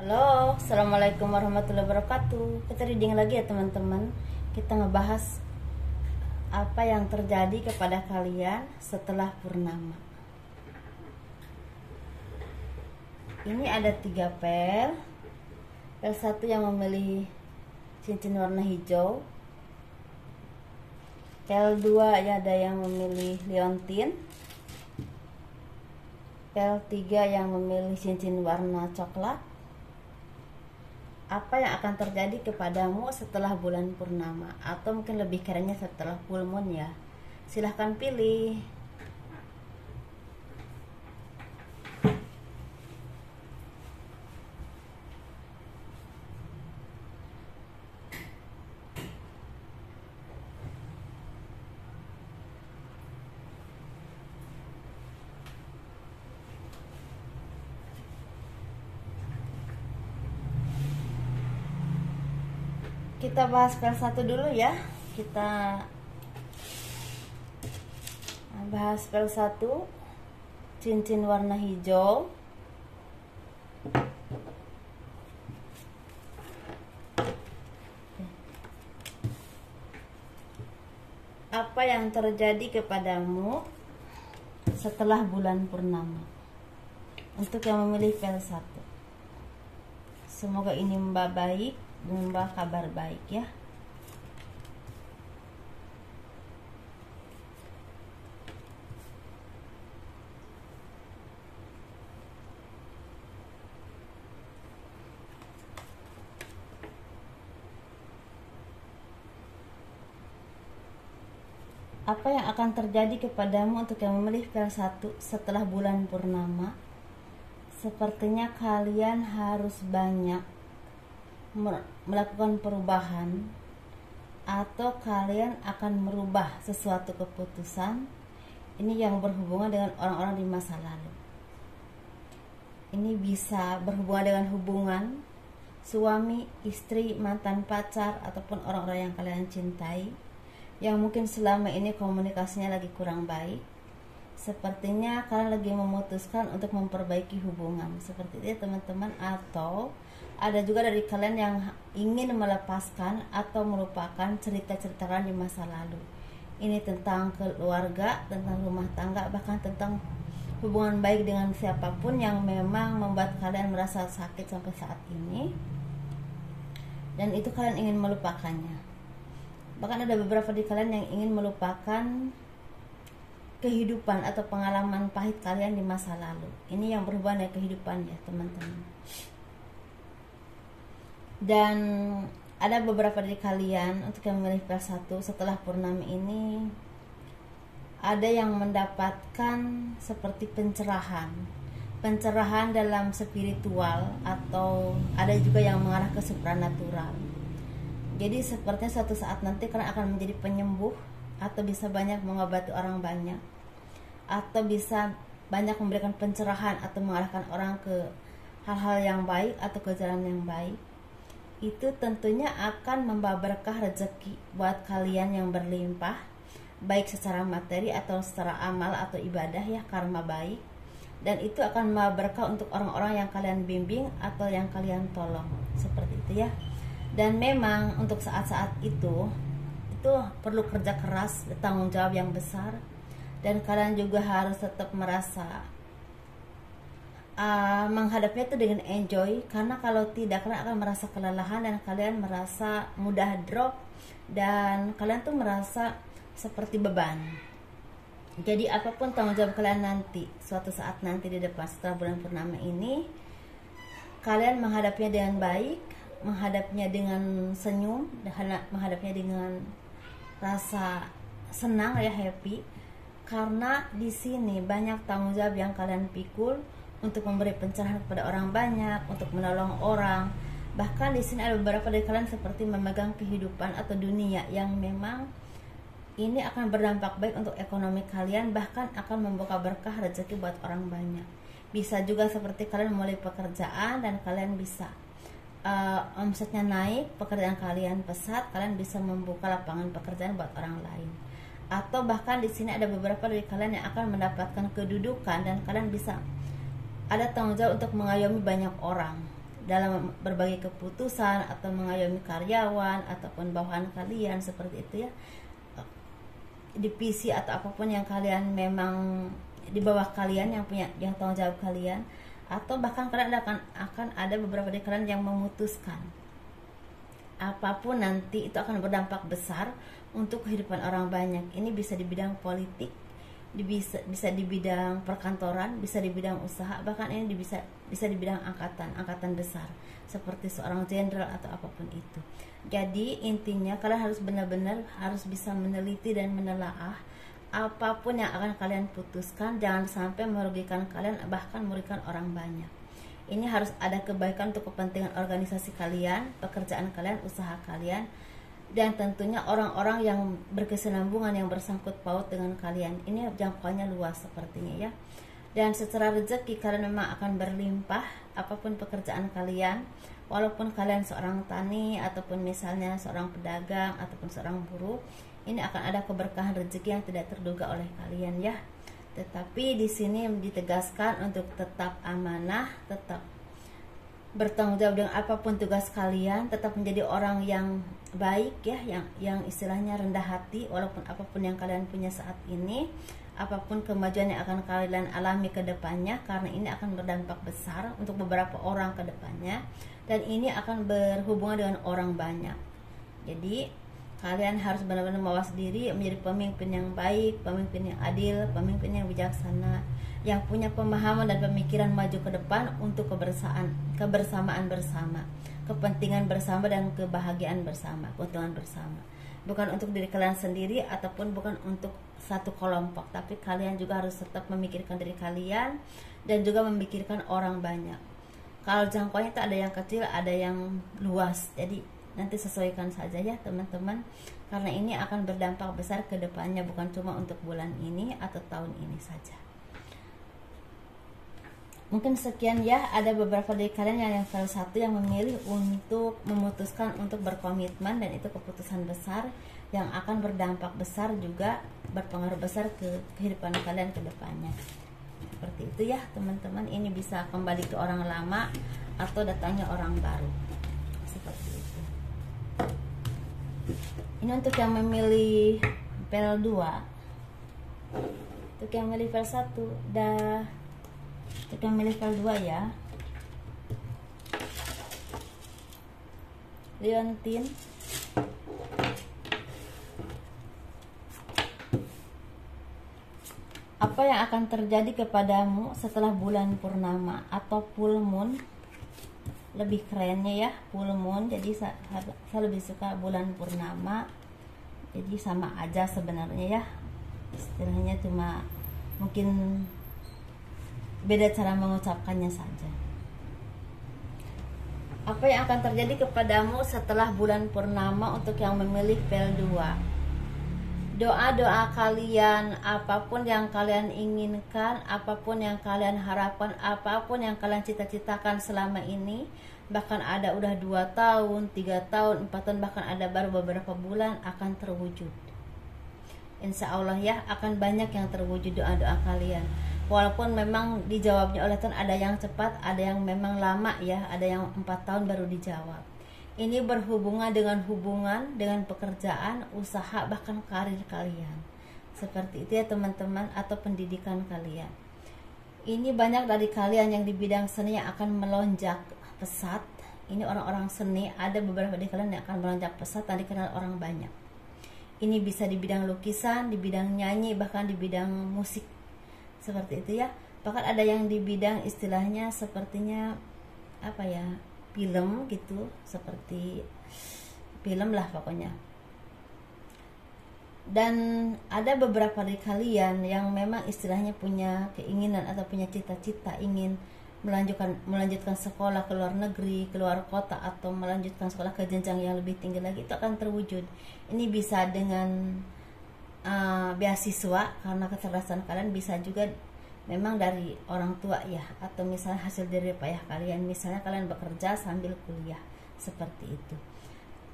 Halo, assalamualaikum warahmatullahi wabarakatuh. Kita reading lagi ya teman-teman. Kita ngebahas apa yang terjadi kepada kalian setelah purnama. Ini ada 3 pel. Pel 1 yang memilih cincin warna hijau. Pel 2 ya ada yang memilih liontin. Pel 3 yang memilih cincin warna coklat. Apa yang akan terjadi kepadamu setelah bulan purnama, atau mungkin lebih kerennya setelah full moon ya. Silahkan pilih. Kita bahas pel 1 dulu ya. Kita bahas pel 1, cincin warna hijau. Apa yang terjadi kepadamu setelah bulan purnama? Untuk yang memilih pel 1, semoga ini membawa baik, membawa kabar baik ya. Apa yang akan terjadi kepadamu untuk yang memilih pel 1 setelah bulan purnama? Sepertinya kalian harus banyak melakukan perubahan, atau kalian akan merubah sesuatu keputusan. Ini yang berhubungan dengan orang-orang di masa lalu. Ini bisa berhubungan dengan hubungan suami, istri, mantan pacar, ataupun orang-orang yang kalian cintai, yang mungkin selama ini komunikasinya lagi kurang baik. Sepertinya kalian lagi memutuskan untuk memperbaiki hubungan, seperti itu teman-teman. Atau ada juga dari kalian yang ingin melepaskan atau melupakan cerita-cerita kalian di masa lalu. Ini tentang keluarga, tentang rumah tangga, bahkan tentang hubungan baik dengan siapapun yang memang membuat kalian merasa sakit sampai saat ini, dan itu kalian ingin melupakannya. Bahkan ada beberapa di kalian yang ingin melupakan kehidupan atau pengalaman pahit kalian di masa lalu. Ini yang berhubungan dengan kehidupan ya teman-teman. Dan ada beberapa dari kalian untuk yang memilih pel 1 setelah purnama ini, ada yang mendapatkan seperti pencerahan dalam spiritual, atau ada juga yang mengarah ke supranatural. Jadi sepertinya suatu saat nanti kalian akan menjadi penyembuh, atau bisa banyak mengobati orang banyak, atau bisa banyak memberikan pencerahan atau mengarahkan orang ke hal-hal yang baik atau ke jalan yang baik. Itu tentunya akan membawa berkah rezeki buat kalian yang berlimpah, baik secara materi atau secara amal atau ibadah ya, karma baik. Dan itu akan membawa berkah untuk orang-orang yang kalian bimbing atau yang kalian tolong, seperti itu ya. Dan memang untuk saat-saat itu perlu kerja keras, tanggung jawab yang besar, dan kalian juga harus tetap merasa menghadapnya itu dengan enjoy, karena kalau tidak kalian akan merasa kelelahan dan kalian merasa mudah drop, dan kalian tuh merasa seperti beban. Jadi apapun tanggung jawab kalian nanti, suatu saat nanti di depan setelah bulan purnama ini, kalian menghadapnya dengan baik, menghadapnya dengan senyum, menghadapnya dengan rasa senang ya, happy, karena di sini banyak tanggung jawab yang kalian pikul untuk memberi pencerahan kepada orang banyak, untuk menolong orang. Bahkan di sini ada beberapa dari kalian seperti memegang kehidupan atau dunia yang memang ini akan berdampak baik untuk ekonomi kalian, bahkan akan membuka berkah rezeki buat orang banyak. Bisa juga seperti kalian memulai pekerjaan dan kalian bisa omsetnya naik, pekerjaan kalian pesat, kalian bisa membuka lapangan pekerjaan buat orang lain. Atau bahkan di sini ada beberapa dari kalian yang akan mendapatkan kedudukan dan kalian bisa ada tanggung jawab untuk mengayomi banyak orang. dalam berbagai keputusan atau mengayomi karyawan ataupun bawahan kalian seperti itu ya, divisi atau apapun yang kalian memang di bawah kalian yang tanggung jawab kalian, atau bahkan kalian akan ada beberapa dari kalian yang memutuskan apapun nanti itu akan berdampak besar untuk kehidupan orang banyak. Ini bisa di bidang politik, bisa di bidang perkantoran, bisa di bidang usaha, bahkan ini bisa di bidang angkatan besar seperti seorang jenderal atau apapun itu. Jadi intinya kalian harus benar-benar harus bisa meneliti dan menelaah apapun yang akan kalian putuskan, jangan sampai merugikan kalian, bahkan merugikan orang banyak. Ini harus ada kebaikan untuk kepentingan organisasi kalian, pekerjaan kalian, usaha kalian, dan tentunya orang-orang yang berkesinambungan yang bersangkut paut dengan kalian. Ini jangkauannya luas sepertinya ya. Dan secara rezeki kalian memang akan berlimpah apapun pekerjaan kalian, walaupun kalian seorang tani ataupun misalnya seorang pedagang ataupun seorang buruh, ini akan ada keberkahan rezeki yang tidak terduga oleh kalian ya. Tetapi di sini ditegaskan untuk tetap amanah, tetap bertanggung jawab dengan apapun tugas kalian, tetap menjadi orang yang baik ya, yang istilahnya rendah hati walaupun apapun yang kalian punya saat ini, apapun kemajuan yang akan kalian alami ke depannya, karena ini akan berdampak besar untuk beberapa orang ke depannya, dan ini akan berhubungan dengan orang banyak. Jadi kalian harus benar-benar mawas diri menjadi pemimpin yang baik, pemimpin yang adil, pemimpin yang bijaksana, yang punya pemahaman dan pemikiran maju ke depan untuk kebersamaan bersama, kepentingan bersama dan kebahagiaan bersama, keuntungan bersama. Bukan untuk diri kalian sendiri ataupun bukan untuk satu kelompok, tapi kalian juga harus tetap memikirkan diri kalian dan juga memikirkan orang banyak. Kalau jangkauannya itu ada yang kecil, ada yang luas. Jadi nanti sesuaikan saja ya teman-teman, karena ini akan berdampak besar ke depannya, bukan cuma untuk bulan ini atau tahun ini saja. Mungkin sekian ya, ada beberapa dari kalian yang salah satu yang memilih untuk memutuskan untuk berkomitmen, dan itu keputusan besar yang akan berdampak besar juga, berpengaruh besar ke kehidupan kalian ke depannya. Seperti itu ya teman-teman, ini bisa kembali ke orang lama atau datangnya orang baru. Seperti itu. Ini untuk yang memilih pel 2. Untuk yang memilih pel 1 dah. Untuk yang memilih pel 2 ya, Liontin. Apa yang akan terjadi kepadamu setelah bulan purnama atau full moon? Lebih kerennya ya full moon, jadi saya lebih suka bulan purnama. Jadi sama aja sebenarnya ya, istilahnya cuma mungkin beda cara mengucapkannya saja. Apa yang akan terjadi kepadamu setelah bulan purnama untuk yang memilih pel 2? Doa-doa kalian, apapun yang kalian inginkan, apapun yang kalian harapkan, apapun yang kalian cita-citakan selama ini, bahkan ada udah 2 tahun, 3 tahun, 4 tahun, bahkan ada baru beberapa bulan, akan terwujud. Insya Allah ya, akan banyak yang terwujud doa-doa kalian. Walaupun memang dijawabnya oleh Tuhan, ada yang cepat, ada yang memang lama ya, ada yang 4 tahun baru dijawab. Ini berhubungan dengan pekerjaan, usaha, bahkan karir kalian. Seperti itu ya teman-teman, atau pendidikan kalian. Ini banyak dari kalian yang di bidang seni yang akan melonjak pesat. Ini orang-orang seni, ada beberapa dari kalian yang akan melonjak pesat dan dikenal orang banyak. Ini bisa di bidang lukisan, di bidang nyanyi, bahkan di bidang musik. Seperti itu ya. Bahkan ada yang di bidang istilahnya sepertinya apa ya, film gitu, seperti film lah pokoknya. Dan ada beberapa dari kalian yang memang istilahnya punya keinginan atau punya cita-cita ingin melanjutkan sekolah ke luar negeri, ke luar kota, atau melanjutkan sekolah ke jenjang yang lebih tinggi lagi, itu akan terwujud. Ini bisa dengan beasiswa karena kecerdasan kalian, bisa juga memang dari orang tua ya, atau misalnya hasil dari payah kalian, misalnya kalian bekerja sambil kuliah, seperti itu.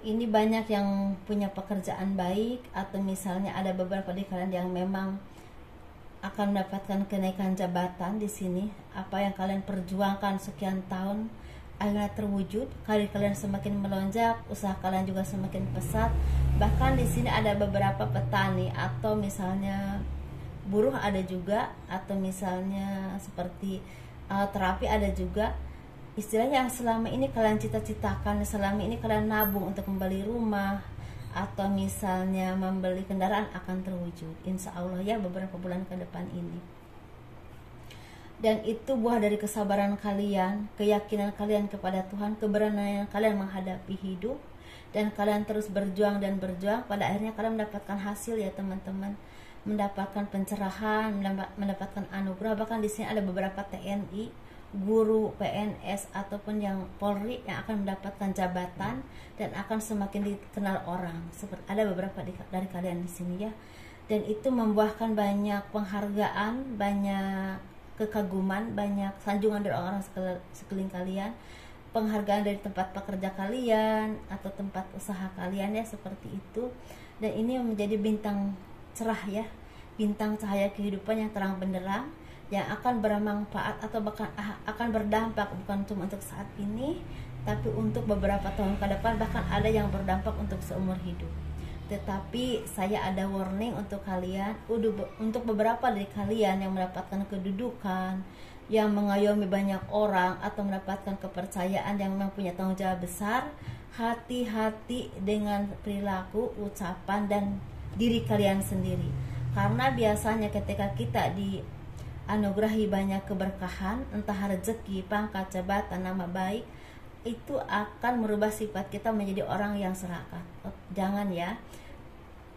Ini banyak yang punya pekerjaan baik, atau misalnya ada beberapa dari kalian yang memang akan mendapatkan kenaikan jabatan di sini. Apa yang kalian perjuangkan sekian tahun, akhirnya terwujud, karir kalian semakin melonjak, usaha kalian juga semakin pesat. Bahkan di sini ada beberapa petani atau misalnya buruh ada juga, atau misalnya seperti terapi ada juga. Istilahnya yang selama ini kalian cita-citakan, selama ini kalian nabung untuk membeli rumah atau misalnya membeli kendaraan akan terwujud, insya Allah ya, beberapa bulan ke depan ini. Dan itu buah dari kesabaran kalian, keyakinan kalian kepada Tuhan, keberanian kalian menghadapi hidup, dan kalian terus berjuang dan berjuang. Pada akhirnya kalian mendapatkan hasil ya teman-teman, mendapatkan pencerahan, mendapatkan anugerah. Bahkan di sini ada beberapa TNI, guru, PNS ataupun yang Polri yang akan mendapatkan jabatan dan akan semakin dikenal orang. Seperti ada beberapa dari kalian di sini ya. Dan itu membuahkan banyak penghargaan, banyak kekaguman, banyak sanjungan dari orang sekeliling kalian, penghargaan dari tempat pekerja kalian atau tempat usaha kalian ya, seperti itu. Dan ini menjadi bintang cerah ya, bintang cahaya kehidupan yang terang benderang, yang akan bermanfaat atau bahkan akan berdampak bukan cuma untuk saat ini, tapi untuk beberapa tahun ke depan, bahkan ada yang berdampak untuk seumur hidup. Tetapi saya ada warning untuk kalian, untuk beberapa dari kalian yang mendapatkan kedudukan, yang mengayomi banyak orang atau mendapatkan kepercayaan, yang memang punya tanggung jawab besar. Hati-hati dengan perilaku, ucapan, dan diri kalian sendiri. Karena biasanya ketika kita dianugerahi banyak keberkahan, entah rezeki, pangkat, jabatan, nama baik, itu akan merubah sifat kita menjadi orang yang serakah. Jangan ya,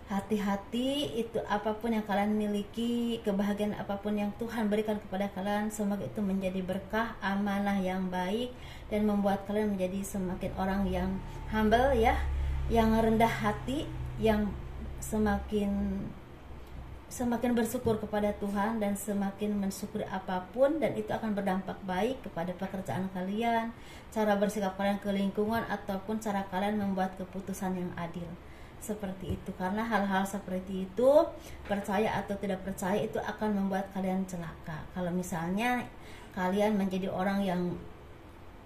hati-hati. Itu apapun yang kalian miliki, kebahagiaan apapun yang Tuhan berikan kepada kalian, semoga itu menjadi berkah, amanah yang baik, dan membuat kalian menjadi semakin orang yang humble ya, yang rendah hati, yang semakin bersyukur kepada Tuhan dan semakin mensyukuri apapun, dan itu akan berdampak baik kepada pekerjaan kalian, cara bersikap kalian ke lingkungan, ataupun cara kalian membuat keputusan yang adil. Seperti itu. Karena hal-hal seperti itu, percaya atau tidak percaya, itu akan membuat kalian celaka. Kalau misalnya kalian menjadi orang yang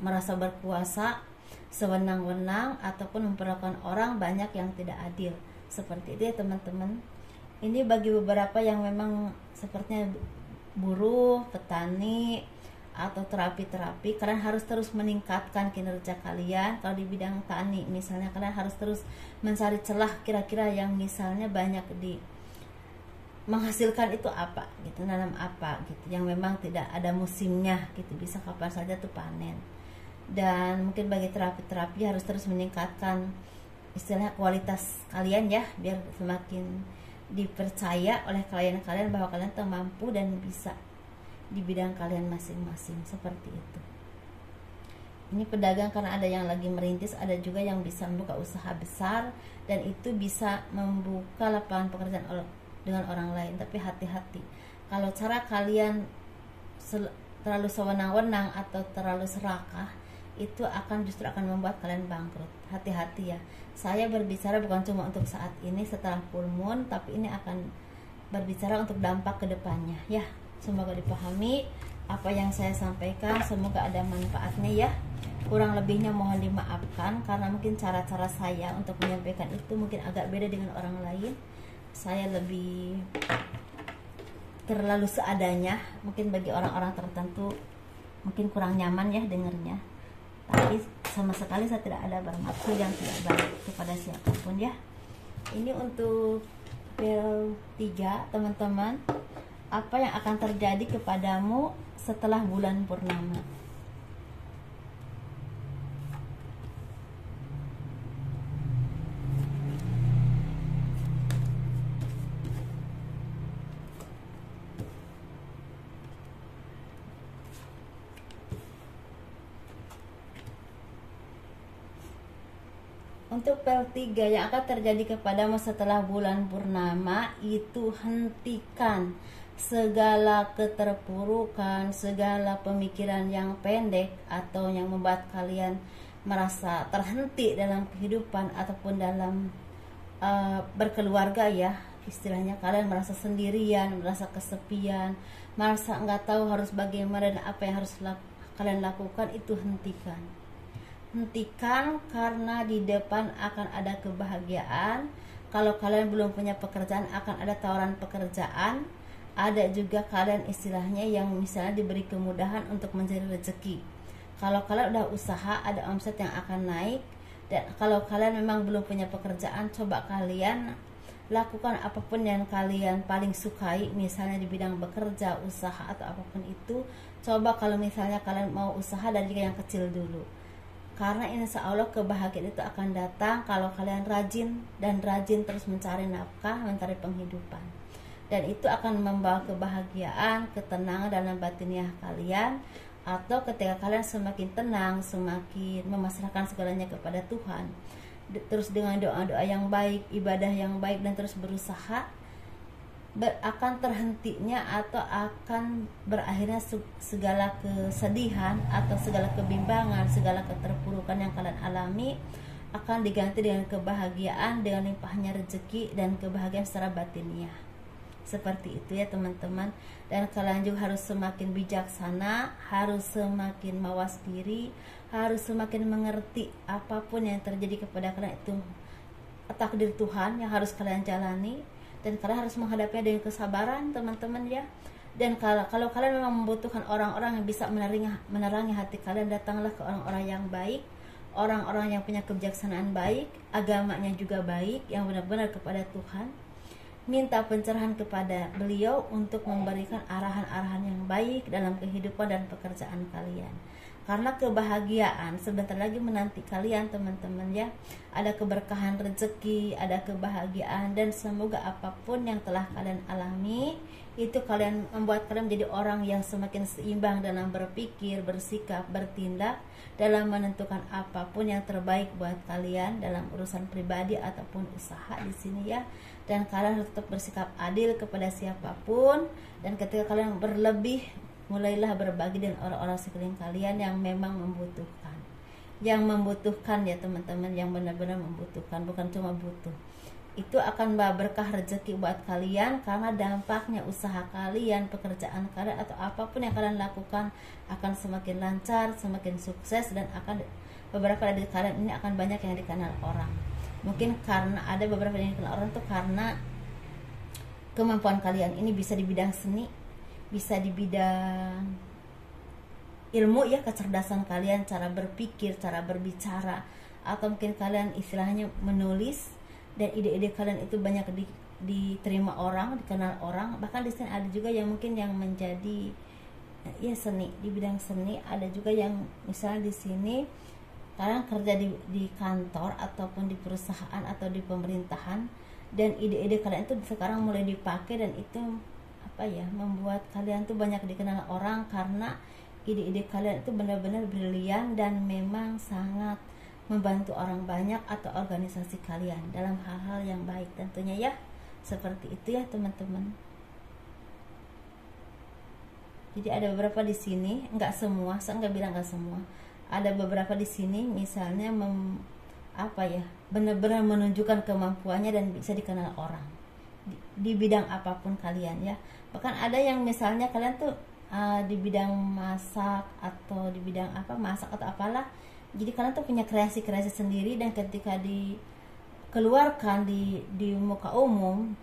merasa berkuasa sewenang-wenang ataupun memperlakukan orang banyak yang tidak adil. Seperti itu ya teman-teman. Ini bagi beberapa yang memang sepertinya buruh, petani, atau terapi-terapi, kalian harus terus meningkatkan kinerja kalian. Kalau di bidang tani misalnya, kalian harus terus mencari celah kira-kira yang misalnya banyak menghasilkan itu apa gitu, nanam apa gitu, yang memang tidak ada musimnya gitu, bisa kapan saja tuh panen. Dan mungkin bagi terapi-terapi harus terus meningkatkan istilahnya kualitas kalian ya, biar semakin dipercaya oleh klien-klien bahwa kalian tuh mampu dan bisa di bidang kalian masing-masing. Seperti itu. Ini pedagang karena ada yang lagi merintis, ada juga yang bisa membuka usaha besar, dan itu bisa membuka lapangan pekerjaan dengan orang lain. Tapi hati-hati, kalau cara kalian terlalu sewenang-wenang atau terlalu serakah, itu justru akan membuat kalian bangkrut. Hati-hati ya. Saya berbicara bukan cuma untuk saat ini setelah full moon, tapi ini akan berbicara untuk dampak kedepannya ya. Semoga dipahami apa yang saya sampaikan, semoga ada manfaatnya ya. Kurang lebihnya mohon dimaafkan, karena mungkin cara-cara saya untuk menyampaikan itu mungkin agak beda dengan orang lain. Saya lebih terlalu seadanya, mungkin bagi orang-orang tertentu mungkin kurang nyaman ya dengarnya. Tapi sama sekali saya tidak ada bermaksud yang tidak baik kepada siapapun ya. Ini untuk pel 3 teman-teman. Apa yang akan terjadi kepadamu setelah bulan purnama? Untuk pel 3 yang akan terjadi kepadamu setelah bulan purnama, itu hentikan segala keterpurukan, segala pemikiran yang pendek atau yang membuat kalian merasa terhenti dalam kehidupan ataupun dalam berkeluarga ya. Istilahnya kalian merasa sendirian, merasa kesepian, merasa nggak tahu harus bagaimana dan apa yang harus kalian lakukan, itu hentikan. hentikan karena di depan akan ada kebahagiaan. Kalau kalian belum punya pekerjaan akan ada tawaran pekerjaan. Ada juga kalian istilahnya yang misalnya diberi kemudahan untuk mencari rezeki. Kalau kalian udah usaha ada omset yang akan naik. Dan kalau kalian memang belum punya pekerjaan, coba kalian lakukan apapun yang kalian paling sukai, misalnya di bidang bekerja, usaha atau apapun itu. Coba kalau misalnya kalian mau usaha dari yang kecil dulu, karena insya Allah kebahagiaan itu akan datang kalau kalian rajin dan rajin terus mencari nafkah, mencari penghidupan, dan itu akan membawa kebahagiaan, ketenangan dalam batiniah kalian. Atau ketika kalian semakin tenang, semakin memasrahkan segalanya kepada Tuhan, terus dengan doa-doa yang baik, ibadah yang baik, dan terus berusaha, akan terhentinya atau akan berakhirnya segala kesedihan atau segala kebimbangan, segala keterpurukan yang kalian alami akan diganti dengan kebahagiaan, dengan limpahnya rezeki dan kebahagiaan secara batiniah. Seperti itu ya teman-teman. Dan kalian juga harus semakin bijaksana, harus semakin mawas diri, harus semakin mengerti apapun yang terjadi kepada kalian itu takdir Tuhan yang harus kalian jalani, dan kalian harus menghadapinya dengan kesabaran teman-teman ya. Dan kalau kalian memang membutuhkan orang-orang yang bisa menerangi hati kalian, datanglah ke orang-orang yang baik, orang-orang yang punya kebijaksanaan baik, agamanya juga baik, yang benar-benar kepada Tuhan. Minta pencerahan kepada beliau untuk memberikan arahan-arahan yang baik dalam kehidupan dan pekerjaan kalian. Karena kebahagiaan sebentar lagi menanti kalian teman-teman ya. Ada keberkahan rezeki, ada kebahagiaan, dan semoga apapun yang telah kalian alami itu kalian membuat kalian menjadi orang yang semakin seimbang dalam berpikir, bersikap, bertindak, dalam menentukan apapun yang terbaik buat kalian dalam urusan pribadi ataupun usaha di sini ya. Dan kalian harus tetap bersikap adil kepada siapapun, dan ketika kalian berlebih, mulailah berbagi dengan orang-orang sekeliling kalian yang memang membutuhkan. Yang membutuhkan ya teman-teman, yang benar-benar membutuhkan, bukan cuma butuh. Itu akan membawa berkah rezeki buat kalian, karena dampaknya usaha kalian, pekerjaan kalian, atau apapun yang kalian lakukan akan semakin lancar, semakin sukses, dan akan beberapa dari kalian ini akan banyak yang dikenal orang. Mungkin karena ada beberapa yang dikenal orang tuh karena kemampuan kalian ini bisa di bidang seni, bisa di bidang ilmu ya, kecerdasan kalian, cara berpikir, cara berbicara, atau mungkin kalian istilahnya menulis, dan ide-ide kalian itu banyak diterima orang, dikenal orang. Bahkan di sini ada juga yang mungkin yang menjadi ya seni, di bidang seni. Ada juga yang misalnya di sini kalian kerja di kantor ataupun di perusahaan atau di pemerintahan, dan ide-ide kalian itu sekarang mulai dipakai, dan itu membuat kalian tuh banyak dikenal orang karena ide-ide kalian itu benar-benar brilian dan memang sangat membantu orang banyak atau organisasi kalian dalam hal-hal yang baik tentunya ya. Seperti itu ya teman-teman. Jadi ada beberapa di sini, nggak semua, saya nggak bilang nggak semua. Ada beberapa di sini misalnya benar-benar menunjukkan kemampuannya dan bisa dikenal orang di bidang apapun kalian ya. Bahkan ada yang misalnya kalian tuh di bidang masak atau di bidang masak atau apalah, jadi kalian tuh punya kreasi-kreasi sendiri, dan ketika dikeluarkan di muka umum,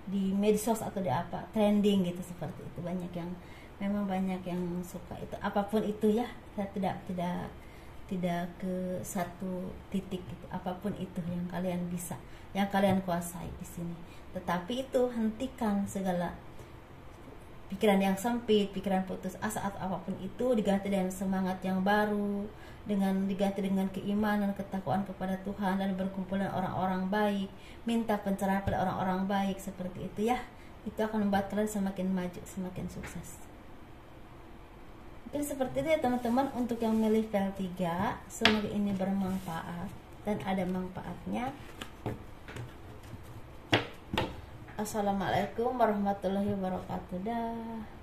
di medsos atau di trending gitu, seperti itu. Memang banyak yang suka itu, apapun itu ya. Saya tidak ke satu titik gitu, apapun itu yang kalian bisa, yang kalian kuasai di sini. Tetapi itu hentikan segala pikiran yang sempit, pikiran putus asa atau apapun itu, diganti dengan semangat yang baru, diganti dengan keimanan, ketakwaan kepada Tuhan, dan berkumpulan orang-orang baik, minta pencerahan pada orang-orang baik, seperti itu ya. Itu akan membuat kalian semakin maju, semakin sukses. Mungkin seperti itu ya teman-teman untuk yang milih file 3. Semoga ini bermanfaat dan ada manfaatnya. Assalamualaikum warahmatullahi wabarakatuh. Dah.